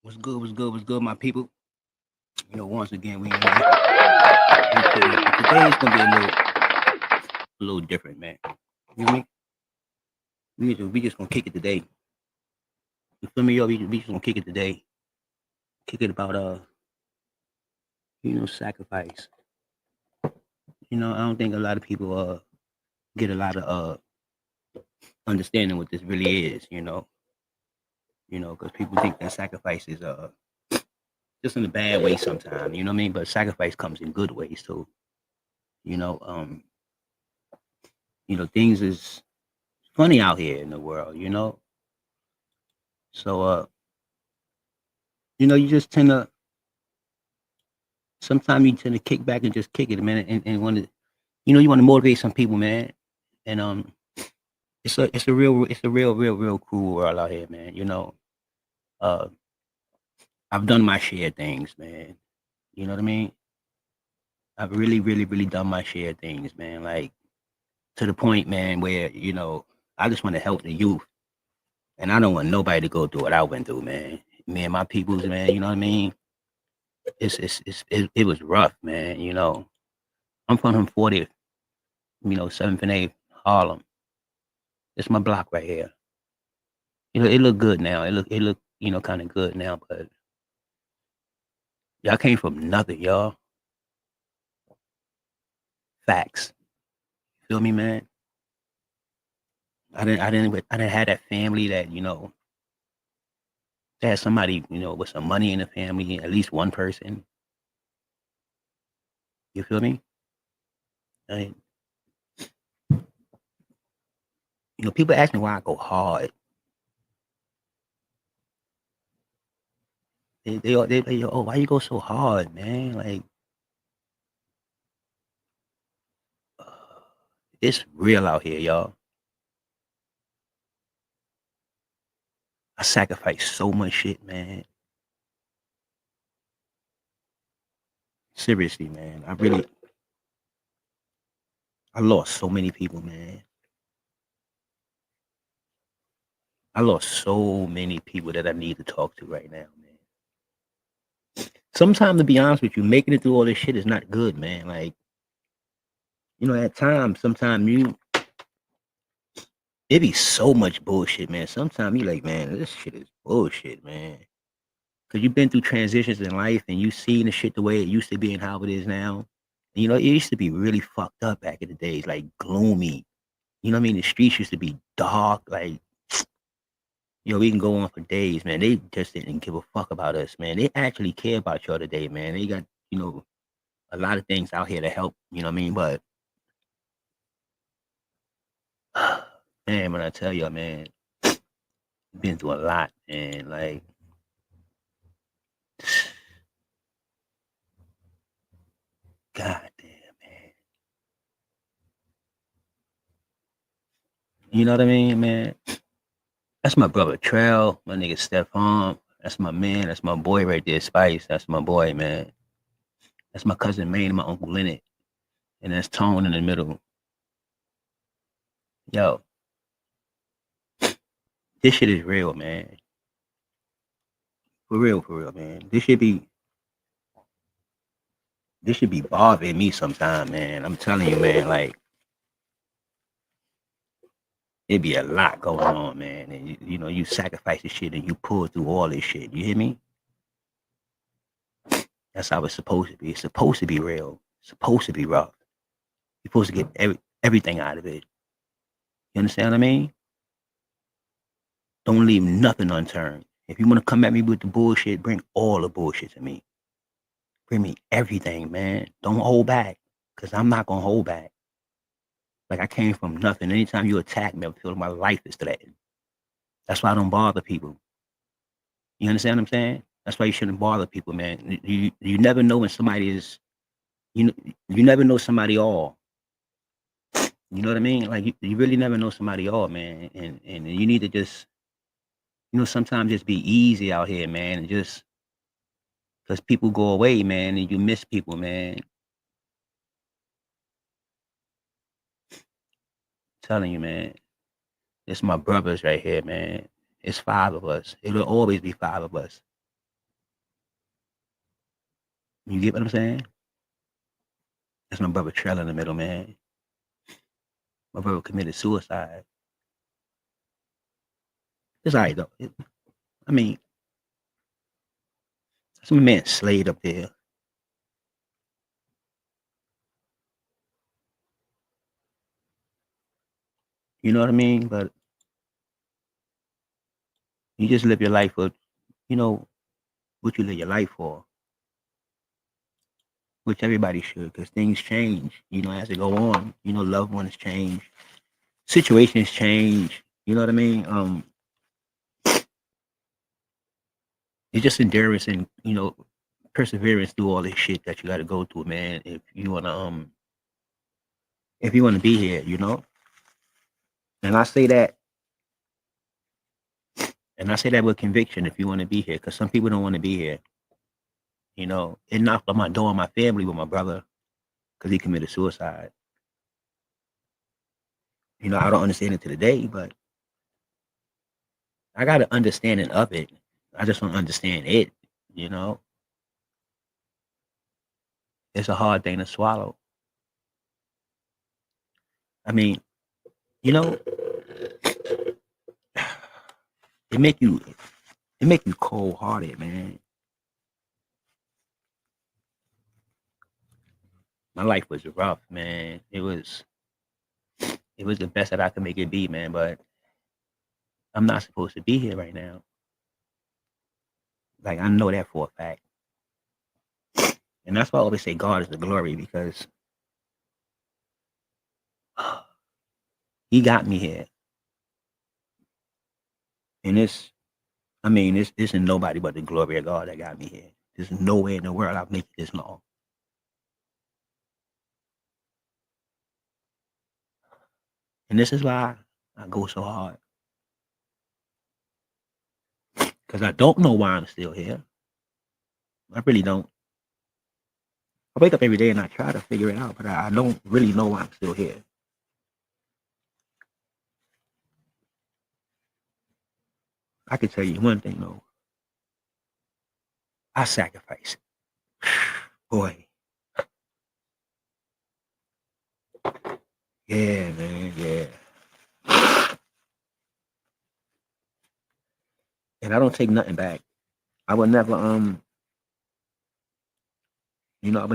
What's good? What's good? What's good, my people? Once again, we in here. We kicking it. But today is gonna be a little different, man. You know me? We just gonna kick it today. You feel me, yo? We just gonna kick it today. Kick it about sacrifice. I don't think a lot of people get a lot of understanding what this really is. Because people think that sacrifice is just in a bad way sometimes. You know what I mean? But sacrifice comes in good ways too. You know, um, things is funny out here in the world. So you just tend to sometimes you tend to kick back and just kick it, man, and want to you want to motivate some people, man. And it's a real cool world out here, man. Uh, I've done my share of things, man. You know what I mean? I've really done my share of things, man. Like to the point, man, where I just want to help the youth, and I don't want nobody to go through what I went through, man. Me and my peoples, man. You know what I mean? It was rough, man. I'm from 40th, 7th and 8th, Harlem. It's my block right here. It look good now. It look kind of good now, but y'all came from nothing, y'all. Facts. Feel me, man? I didn't have that family that that had somebody with some money in the family, at least one person. You feel me? I, people ask me why I go hard. They oh, why you go so hard, man? Like it's real out here, y'all. I sacrificed so much shit, man. Seriously, man. I lost so many people, man. I lost so many people that I need to talk to right now, man. Sometimes, to be honest with you, making it through all this shit is not good, man. Like, at times, sometimes it be so much bullshit, man. Sometimes you like, man, this shit is bullshit, man. Cause you've been through transitions in life and you seen the shit the way it used to be and how it is now. It used to be really fucked up back in the days, like gloomy. You know what I mean? The streets used to be dark, like we can go on for days, man. They just didn't give a fuck about us, man. They actually care about y'all today, man. They got, a lot of things out here to help, you know what I mean? But man, when I tell y'all, man, been through a lot, man. Like, god damn, man. You know what I mean, man? That's my brother Trail, my nigga Stephon. That's my man. That's my boy right there, Spice. That's my boy, man. That's my cousin Maine and my uncle Leonard. And that's Tone in the middle. Yo, this shit is real, man. For real, man. This should be bothering me sometime, man. I'm telling you, man, like it be a lot going on, man. And you sacrifice this shit and you pull through all this shit. You hear me? That's how it's supposed to be. It's supposed to be real. It's supposed to be rough. You're supposed to get everything out of it. You understand what I mean? Don't leave nothing unturned. If you want to come at me with the bullshit, bring all the bullshit to me. Bring me everything, man. Don't hold back. Cause I'm not gonna hold back. Like I came from nothing. Anytime you attack me, I feel like my life is threatened. That's why I don't bother people. You understand what I'm saying? That's why you shouldn't bother people, man. You never know when somebody is you you never know somebody all. You know what I mean? Like you really never know somebody all, man. And you need to just sometimes just be easy out here, man, and just because people go away, man, and you miss people, man. Telling you, man. It's my brothers right here, man. It's five of us. It'll always be five of us. You get what I'm saying? That's my brother Trell in the middle, man. My brother committed suicide. It's all right though. I mean, some man slayed up there. You know what I mean? But you just live your life for, you know, what you live your life for, which everybody should, because things change, you know, as they go on. You know, loved ones change, situations change. You know what I mean? It's just endurance and, you know, perseverance through all this shit that you got to go through, man. If you wanna be here, you know. And I say that, and I say that with conviction. If you want to be here, because some people don't want to be here. You know, it knocked on my door in my family with my brother because he committed suicide. You know, I don't understand it to the day, but I got an understanding of it. I just don't understand it. You know, it's a hard thing to swallow. I mean, you know, it make you it make you cold hearted, man. My life was rough, man. It was the best that I could make it be, man. But I'm not supposed to be here right now. Like I know that for a fact, and that's why I always say God is the glory because He got me here, and I mean, this isn't nobody but the glory of God that got me here. There's no way in the world I've made it this long. And this is why I go so hard. Because I don't know why I'm still here. I really don't. I wake up every day and I try to figure it out, but I don't really know why I'm still here. I can tell you one thing though. I sacrifice. Boy. Yeah, man, yeah. And I don't take nothing back. I would never you know, I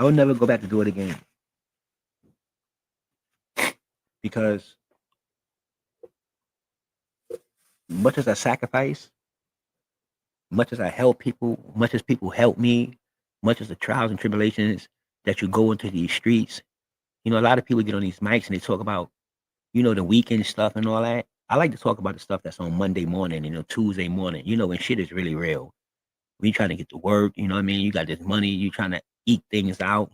would never go back to do it again. Because much as I sacrifice, much as I help people, much as people help me, much as the trials and tribulations that you go into these streets, you know, a lot of people get on these mics and they talk about, you know, the weekend stuff and all that. I like to talk about the stuff that's on Monday morning, you know, Tuesday morning, you know, when shit is really real. When you trying to get to work, you know what I mean? You got this money, you trying to eat things out.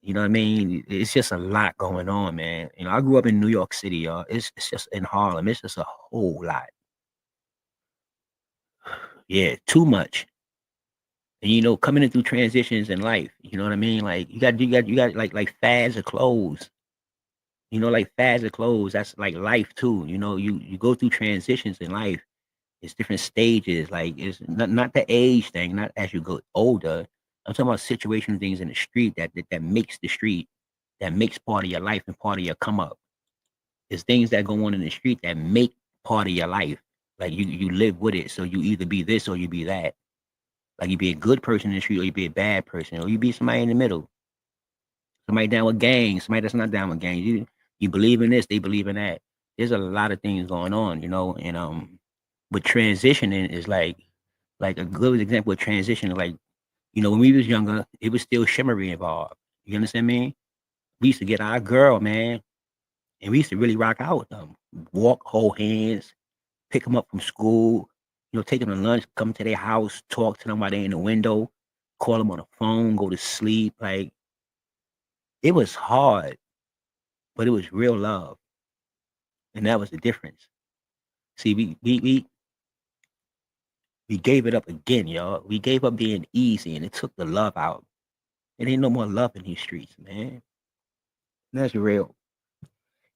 You know what I mean? It's just a lot going on, man. You know, I grew up in New York City, y'all. It's just in Harlem. It's just a whole lot. Yeah, too much. And you know, coming in through transitions in life, you know what I mean? Like you got like fads of clothes. You know, like fads of clothes. That's like life too. You know, you go through transitions in life. It's different stages. Like it's not the age thing. Not as you go older. I'm talking about situation things in the street that makes the street, that makes part of your life and part of your come up. It's things that go on in the street that make part of your life. Like you live with it. So you either be this or you be that. Like you be a good person in the street or you be a bad person or you be somebody in the middle. Somebody down with gangs, somebody that's not down with gangs. You believe in this, they believe in that. There's a lot of things going on, you know, and but transitioning is like a good example of transition. Like, you know, when we was younger, it was still shimmery involved. You understand me? We used to get our girl, man, and we used to really rock out with them. Walk, hold hands, pick them up from school, you know, take them to lunch, come to their house, talk to them while they're in the window, call them on the phone, go to sleep. Like it was hard, but it was real love, and that was the difference. See, we gave it up again, y'all. We gave up being easy, and it took the love out. It ain't no more love in these streets, man. That's real,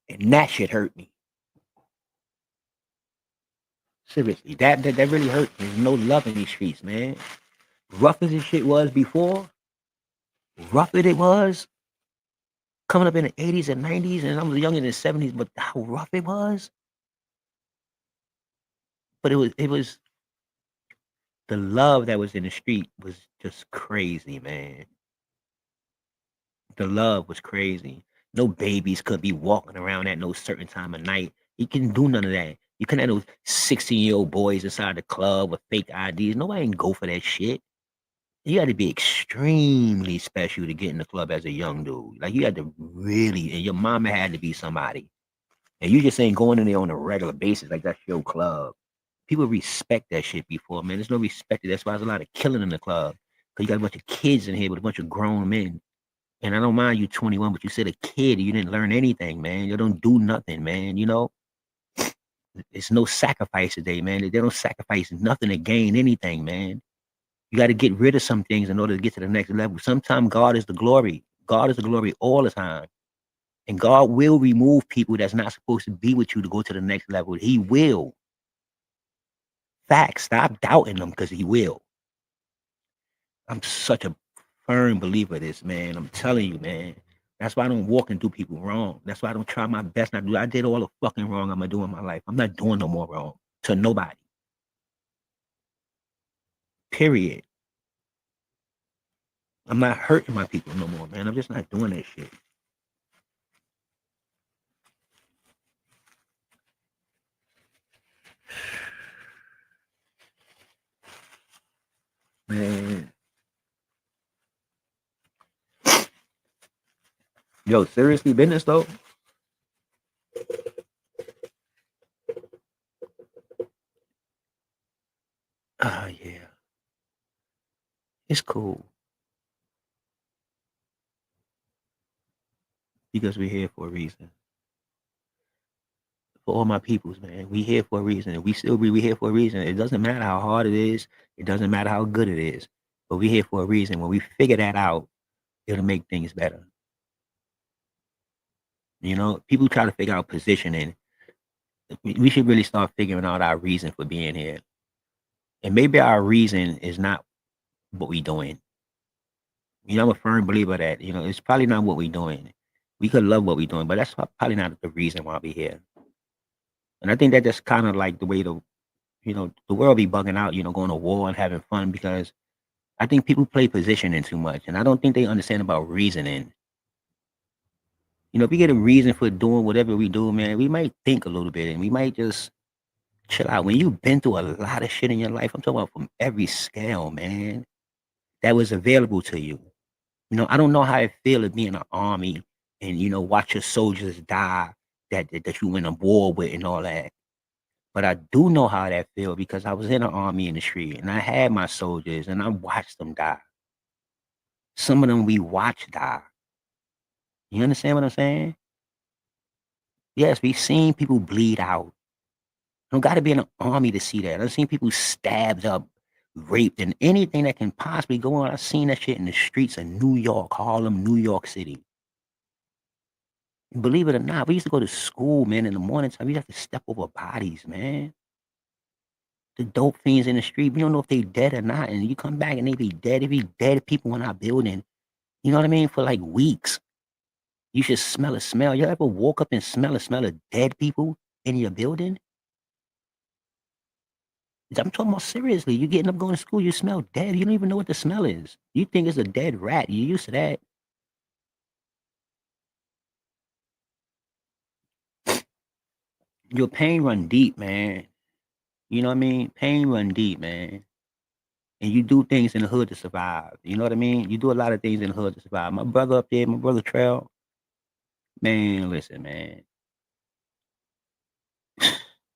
and that shit hurt me. Seriously, that really hurt. There's no love in these streets, man. rough as this shit was before, rough as it was coming up in the 80s and 90s, and I was young in the 70s, but how rough it was. But it was the love that was in the street was just crazy, man. The love was crazy. No babies could be walking around at no certain time of night. You couldn't do none of that. You couldn't have those 16-year-old boys inside the club with fake IDs. Nobody can go for that shit. You had to be extremely special to get in the club as a young dude. Like you had to really, and your mama had to be somebody. And you just ain't going in there on a regular basis like that's your club. People respect that shit before, man. There's no respect. That's why there's a lot of killing in the club. Because you got a bunch of kids in here with a bunch of grown men. And I don't mind you 21, but you said a kid, you didn't learn anything, man. You don't do nothing, man. You know, it's no sacrifice today, man. They don't sacrifice nothing to gain anything, man. You got to get rid of some things in order to get to the next level. Sometimes God is the glory. God is the glory all the time. And God will remove people that's not supposed to be with you to go to the next level. He will. Facts. Stop doubting him because he will. I'm such a firm believer of this, man. I'm telling you, man. That's why I don't walk and do people wrong. That's why I don't try my best not to do. I did all the fucking wrong I'm gonna do in my life. I'm not doing no more wrong to nobody. Period. I'm not hurting my people no more, man. I'm just not doing that shit. Man. Yo, seriously, business though? Yeah. It's cool. Because we're here for a reason. For all my peoples, man. We here for a reason. And we still be we here for a reason. It doesn't matter how hard it is, it doesn't matter how good it is. But we here for a reason. When we figure that out, it'll make things better. You know, people try to figure out positioning. We should really start figuring out our reason for being here. And maybe our reason is not what we doing. You know, I'm a firm believer that, you know, it's probably not what we doing. We could love what we doing, but that's probably not the reason why we here. And I think that that's kind of like the way the world be bugging out, going to war and having fun because I think people play positioning too much. And I don't think they understand about reasoning. If we get a reason for doing whatever we do, man, we might think a little bit and we might just chill out. When you've been through a lot of shit in your life, I'm talking about from every scale, man, that was available to you. I don't know how it feel to be in an army and, watch your soldiers die that you went to war with and all that. But I do know how that feel because I was in the army in the street and I had my soldiers and I watched them die. Some of them we watched die. You understand what I'm saying? Yes, we seen people bleed out. Don't got to be in the army to see that. I've seen people stabbed up, raped, and anything that can possibly go on. I've seen that shit in the streets of New York, Harlem, New York City. Believe it or not, we used to go to school, man, in the morning time. We have to step over bodies, man. The dope fiends in the street, we don't know if they dead or not. And you come back and they be dead. They be dead people in our building. You know what I mean? For like weeks. You should smell a smell. You ever woke up and smell a smell of dead people in your building? I'm talking about seriously. You getting up going to school, you smell dead. You don't even know what the smell is. You think it's a dead rat. You used to that. Your pain run deep, man. You know what I mean? Pain run deep, man. And you do things in the hood to survive. You know what I mean? You do a lot of things in the hood to survive. My brother up there, my brother Trail, man, listen, man.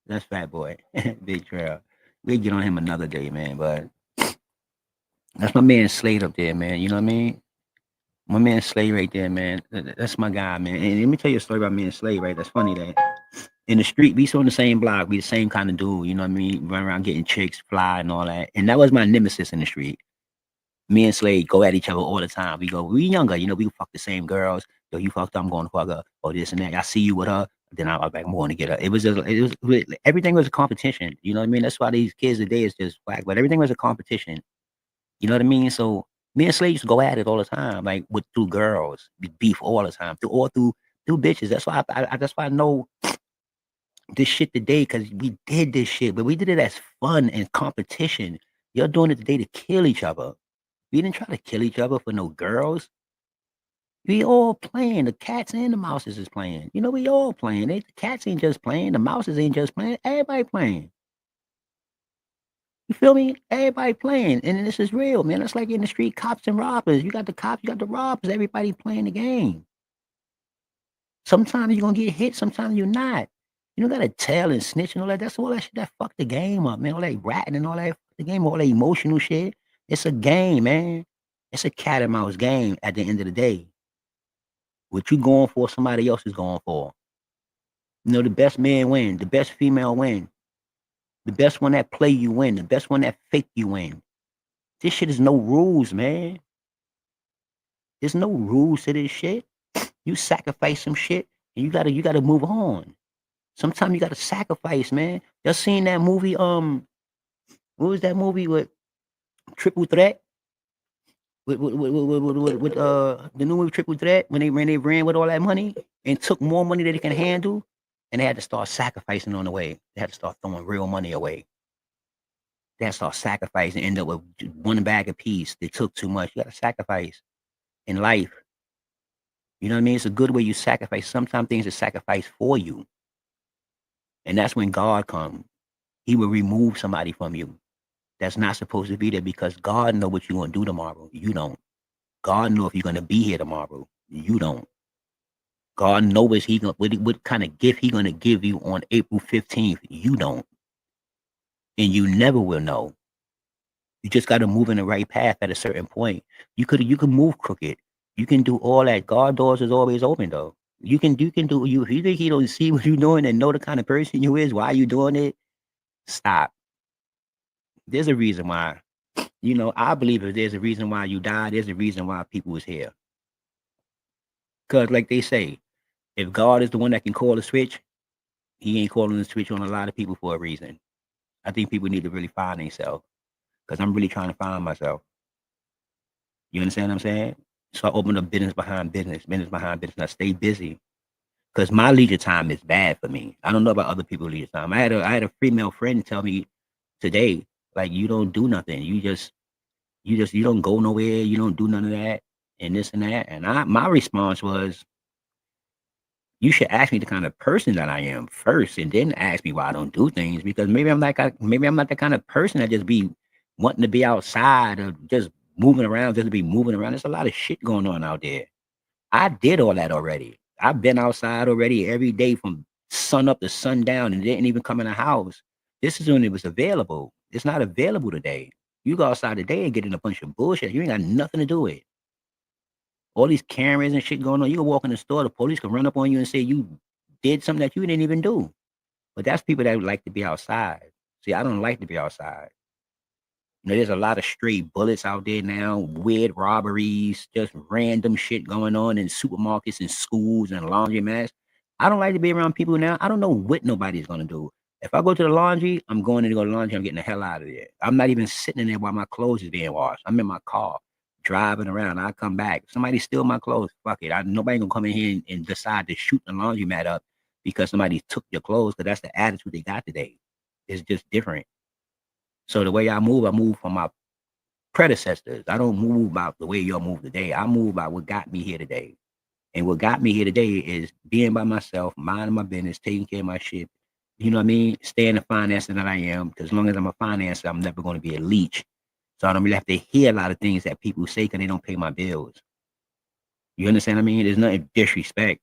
That's Fat Boy. Big Trail. We'll get on him another day, man. But that's my man Slade up there, man. You know what I mean? My man Slade right there, man. That's my guy, man. And let me tell you a story about me and Slade, right? That's funny that in the street, we still on the same block. We the same kind of dude, you know what I mean? Run around getting chicks, fly, and all that. And that was my nemesis in the street. Me and Slade go at each other all the time. We younger, we fuck the same girls. Yo, you fucked up, I'm going to fuck her, or this and that. I see you with her, then I'm back, I'm going to get her. Everything was a competition. You know what I mean? That's why these kids today is just whack. But everything was a competition. You know what I mean? So me and Slay used to go at it all the time, like with through girls, beef all the time, through bitches. That's why that's why I know this shit today, because we did this shit, but we did it as fun and competition. You're doing it today to kill each other. We didn't try to kill each other for no girls. We all playing. The cats and the mouses is playing. You know, we all playing. The cats ain't just playing. The mouses ain't just playing. Everybody playing. You feel me? Everybody playing. And this is real, man. It's like in the street, cops and robbers. You got the cops, you got the robbers. Everybody playing the game. Sometimes you're gonna get hit, sometimes you're not. You don't gotta tell and snitch and all that. That's all that shit that fuck the game up, man. All that ratting and all that fuck the game, all that emotional shit. It's a game, man. It's a cat and mouse game at the end of the day. What you going for, somebody else is going for. You know, the best man win, the best female win, the best one that play you win, the best one that fake you win. This shit is no rules, man. There's no rules to this shit. You sacrifice some shit and you gotta move on. Sometimes you gotta sacrifice, man. Y'all seen that movie? What was that movie with Triple Threat? With the new movie Triple Threat, when they ran with all that money and took more money than they can handle, and they had to start sacrificing on the way. They had to start throwing real money away. They had to start sacrificing, end up with one bag of peace. They took too much. You gotta sacrifice in life. You know what I mean? It's a good way you sacrifice. Sometimes things are sacrificed for you. And that's when God comes. He will remove somebody from you that's not supposed to be there, because God know what you're gonna do tomorrow. You don't. God know if you're gonna be here tomorrow. You don't. God knows what kind of gift He gonna give you on April 15th. You don't, and you never will know. You just got to move in the right path at a certain point. You can move crooked. You can do all that. God doors is always open though. You can do you. If you think He don't see what you're doing and know the kind of person you is, why you doing it? Stop. There's a reason why. You know, I believe if there's a reason why you died, there's a reason why people is here. Cause like they say, if God is the one that can call the switch, He ain't calling the switch on a lot of people for a reason. I think people need to really find themselves. Cause I'm really trying to find myself. You understand what I'm saying? So I open up business behind business, business behind business. I stay busy. Cause my leisure time is bad for me. I don't know about other people's leisure time. I had a female friend tell me today, like, you don't do nothing. You don't go nowhere. You don't do none of that and this and that. And my response was, you should ask me the kind of person that I am first, and then ask me why I don't do things. Because maybe I'm not the kind of person that just be wanting to be outside or just moving around just to be moving around. There's a lot of shit going on out there. I did all that already. I've been outside already every day from sun up to sundown and didn't even come in the house. This is when it was available. It's not available today. You go outside today and get in a bunch of bullshit. You ain't got nothing to do with it. All these cameras and shit going on. You can walk in the store, the police can run up on you and say you did something that you didn't even do. But that's people that like to be outside. See, I don't like to be outside. You know, there's a lot of stray bullets out there now, weird robberies, just random shit going on in supermarkets and schools and laundromats. I don't like to be around people now. I don't know what nobody's gonna do. If I go to the laundry, I'm going to go to the laundry. I'm getting the hell out of there. I'm not even sitting in there while my clothes is being washed. I'm in my car, driving around. I come back. Somebody steal my clothes. Fuck it. Nobody gonna come in here and decide to shoot the laundromat up because somebody took your clothes. Because that's the attitude they got today. It's just different. So the way I move from my predecessors. I don't move by the way y'all move today. I move by what got me here today. And what got me here today is being by myself, minding my business, taking care of my shit. You know what I mean? Staying the financer that I am. Because as long as I'm a financer, I'm never going to be a leech. So I don't really have to hear a lot of things that people say because they don't pay my bills. You understand what I mean? There's nothing disrespect.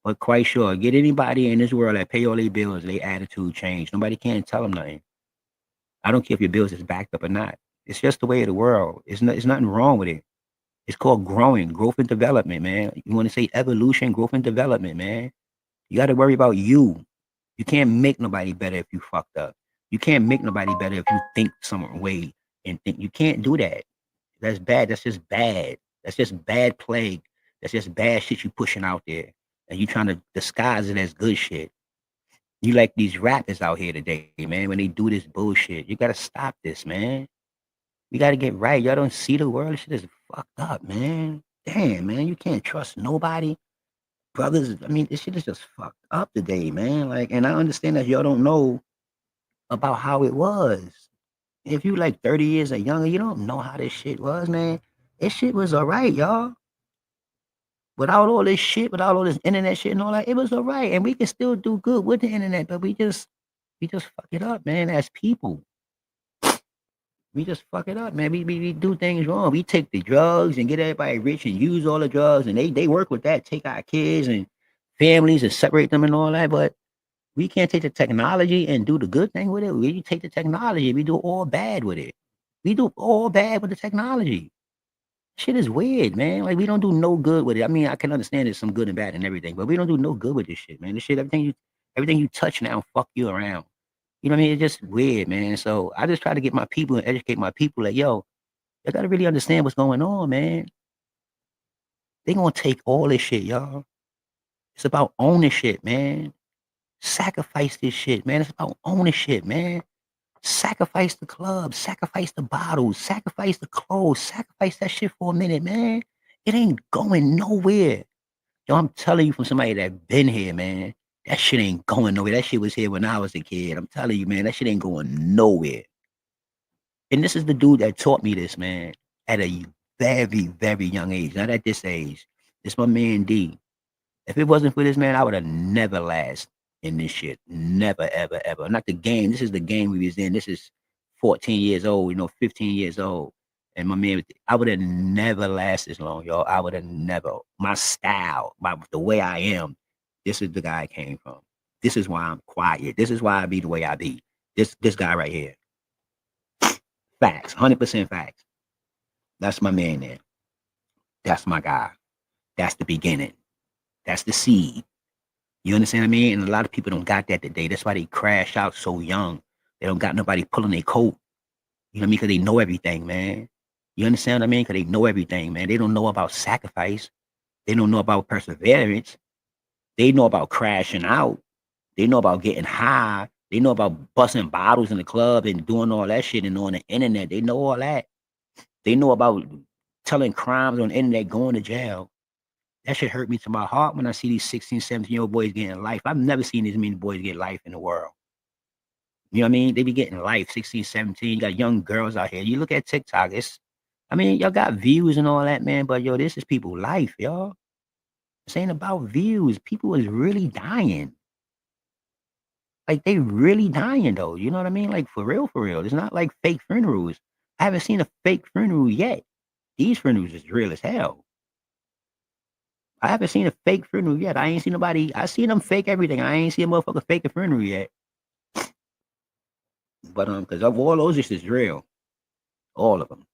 But quite sure, get anybody in this world that pay all their bills, their attitude change. Nobody can tell them nothing. I don't care if your bills is backed up or not. It's just the way of the world. It's nothing wrong with it. It's called growth and development, man. You want to say evolution, growth and development, man. You got to worry about you. You can't make nobody better if you fucked up. You can't make nobody better if you think some way and think you can't do that. That's bad. That's just bad. That's just bad plague. That's just bad shit you pushing out there. And you trying to disguise it as good shit. You like these rappers out here today, man, when they do this bullshit. You gotta stop this, man. We got to get right. Y'all don't see the world. This shit is fucked up, man. Damn, man. You can't trust nobody. Brothers, I mean, this shit is just fucked up today, man. Like, and I understand that y'all don't know about how it was. If you like 30 years or younger, you don't know how this shit was, man. This shit was all right, y'all. Without all this shit, without all this internet shit and all that, it was all right. And we can still do good with the internet, but we just fuck it up, man, as people. We just fuck it up, man. We do things wrong. We take the drugs and get everybody rich and use all the drugs, and they work with that, take our kids and families and separate them and all that. But we can't take the technology and do the good thing with it. We take the technology, we do all bad with it. We do all bad with the technology. Shit is weird, man. Like we don't do no good with it. I mean, I can understand there's some good and bad and everything, but we don't do no good with this shit, man. This shit, everything you touch now, fuck you around. You know what I mean? It's just weird, man. So I just try to get my people and educate my people. Like, yo, you gotta really understand what's going on, man. They gonna take all this shit, y'all. It's about ownership, man. Sacrifice this shit, man. It's about ownership, man. Sacrifice the club, sacrifice the bottles, sacrifice the clothes, sacrifice that shit for a minute, man. It ain't going nowhere. Yo, I'm telling you from somebody that been here, man. That shit ain't going nowhere. That shit was here when I was a kid. I'm telling you, man, that shit ain't going nowhere. And this is the dude that taught me this, man, at a very, very young age. Not at this age. This my man D. If it wasn't for this man, I would have never last in this shit. Never, ever, ever. Not the game. This is the game we was in. This is 14 years old, 15 years old. And my man, I would have never lasted this long, y'all. I would have never. My style, the way I am, this is the guy I came from. This is why I'm quiet. This is why I be the way I be. This guy right here. Facts. 100% facts. That's my man there. That's my guy. That's the beginning. That's the seed. You understand what I mean? And a lot of people don't got that today. That's why they crash out so young. They don't got nobody pulling their coat. You know what I mean? Because they know everything, man. You understand what I mean? Because they know everything, man. They don't know about sacrifice. They don't know about perseverance. They know about crashing out. They know about getting high. They know about busting bottles in the club and doing all that shit and on the internet. They know all that. They know about telling crimes on the internet, going to jail. That shit hurt me to my heart when I see these 16, 17-year-old boys getting life. I've never seen as many boys get life in the world. You know what I mean? They be getting life, 16, 17. You got young girls out here. You look at TikTok, y'all got views and all that, man, but yo, this is people life, y'all. This ain't about views. People is really dying. Like, they really dying, though. You know what I mean? Like, for real, for real. It's not like fake funerals. I haven't seen a fake funeral yet. These funerals is real as hell. I haven't seen a fake funeral yet. I ain't seen nobody. I seen them fake everything. I ain't seen a motherfucker fake a funeral yet. But because of all those, this is real. All of them.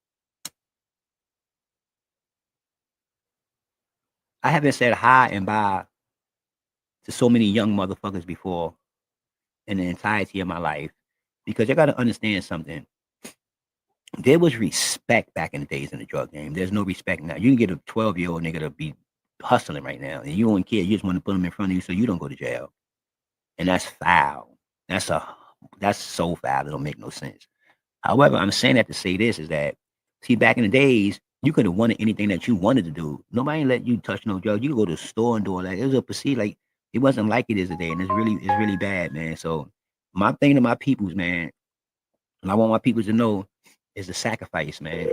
I haven't said hi and bye to so many young motherfuckers before in the entirety of my life. Because you gotta understand something. There was respect back in the days in the drug game. There's no respect now. You can get a 12-year-old nigga to be hustling right now, and you don't care. You just want to put him in front of you so you don't go to jail. And that's foul. That's so foul. It don't make no sense. However, I'm saying that to say this is that, see, back in the days, you could have wanted anything that you wanted to do. Nobody let you touch no drugs. You could go to the store and do all that. It was a perceived like it wasn't like it is today, and it's really bad, man. So my thing to my peoples, man, and I want my peoples to know is the sacrifice, man.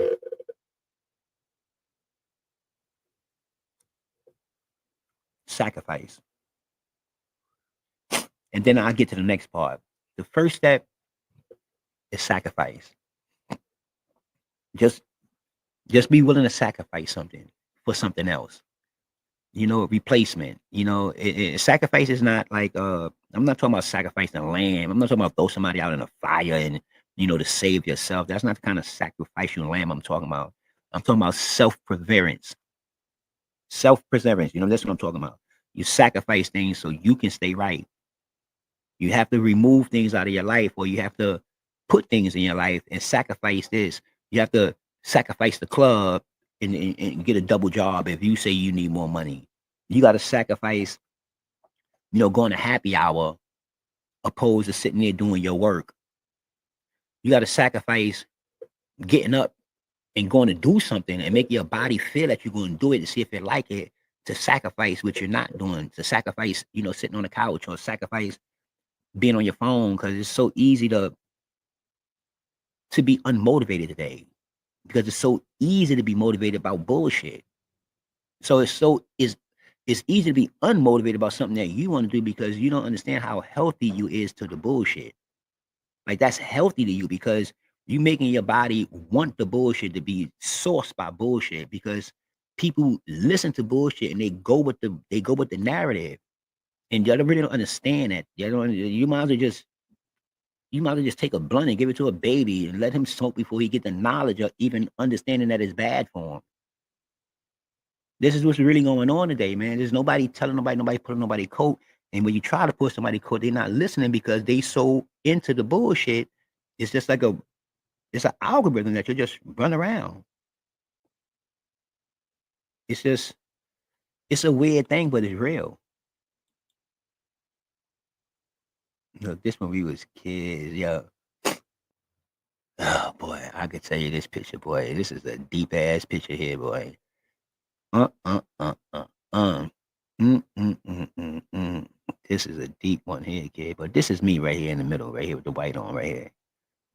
Sacrifice. And then I get to the next part. The first step is sacrifice. Just just be willing to sacrifice something for something else. Replacement. Sacrifice is not like I'm not talking about sacrificing a lamb. I'm not talking about throw somebody out in a fire and to save yourself. That's not the kind of sacrificial lamb I'm talking about. I'm talking about self-perseverance. Self-perseverance. That's what I'm talking about. You sacrifice things so you can stay right. You have to remove things out of your life, or you have to put things in your life and sacrifice this. You have to sacrifice the club and get a double job if you say you need more money. You got to sacrifice, going to happy hour opposed to sitting there doing your work. You got to sacrifice getting up and going to do something and make your body feel that you're going to do it to see if it like it, to sacrifice what you're not doing, to sacrifice, sitting on the couch, or sacrifice being on your phone, because it's so easy to be unmotivated today, because it's so easy to be motivated about bullshit. So it's easy to be unmotivated about something that you want to do because you don't understand how healthy you is to the bullshit. Like, that's healthy to you because you making your body want the bullshit to be sourced by bullshit, because people listen to bullshit and they go with the narrative, and y'all really don't understand that. You might as well just take a blunt and give it to a baby and let him smoke before he get the knowledge of even understanding that it's bad for him. This is what's really going on today, man. There's nobody telling nobody putting nobody coat. And when you try to put somebody coat, they're not listening because they so into the bullshit. It's just like it's an algorithm that you just run around. It's a weird thing, but it's real. This when we was kids, yo. Oh boy, I could tell you this picture, boy. This is a deep ass picture here, boy. Uh, uh, uh, uh, uh. Mm. This is a deep one here, kid. But this is me right here in the middle, right here with the white on, right here.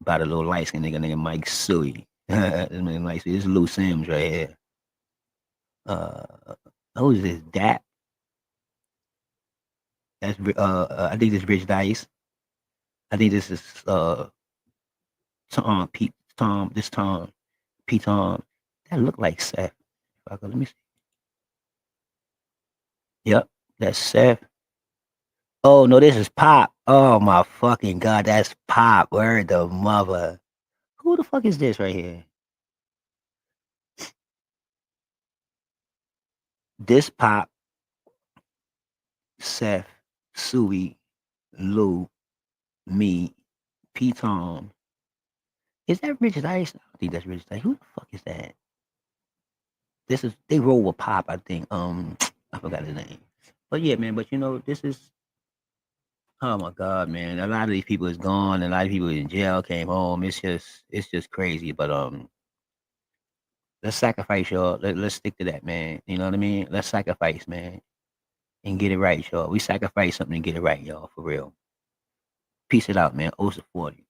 About a little light skin nigga named Mike Suey. This nigga Mike Suey. This is Lou Sims right here. Who is this? Dat? That's I think this Rich Dice. I think this is Tom Pete Tom. This Tom Pete Tom. That look like Seth. Let me see. Yep, that's Seth. Oh no, this is Pop. Oh my fucking god, that's Pop. Word the mother. Who the fuck is this right here? This Pop, Seth, Suey, Lou, me, P Tom. Is that Rich Dice? I don't think that's Rich Dice. Who the fuck is that? This is they roll with Pop, I think. I forgot his name. But yeah, man, but this is, oh my god, man. A lot of these people is gone, a lot of people in jail came home. It's just crazy. But let's sacrifice, y'all. Let's stick to that, man. You know what I mean? Let's sacrifice, man, and get it right, y'all. We sacrifice something and get it right, y'all, for real. Peace it out, man. Oster40.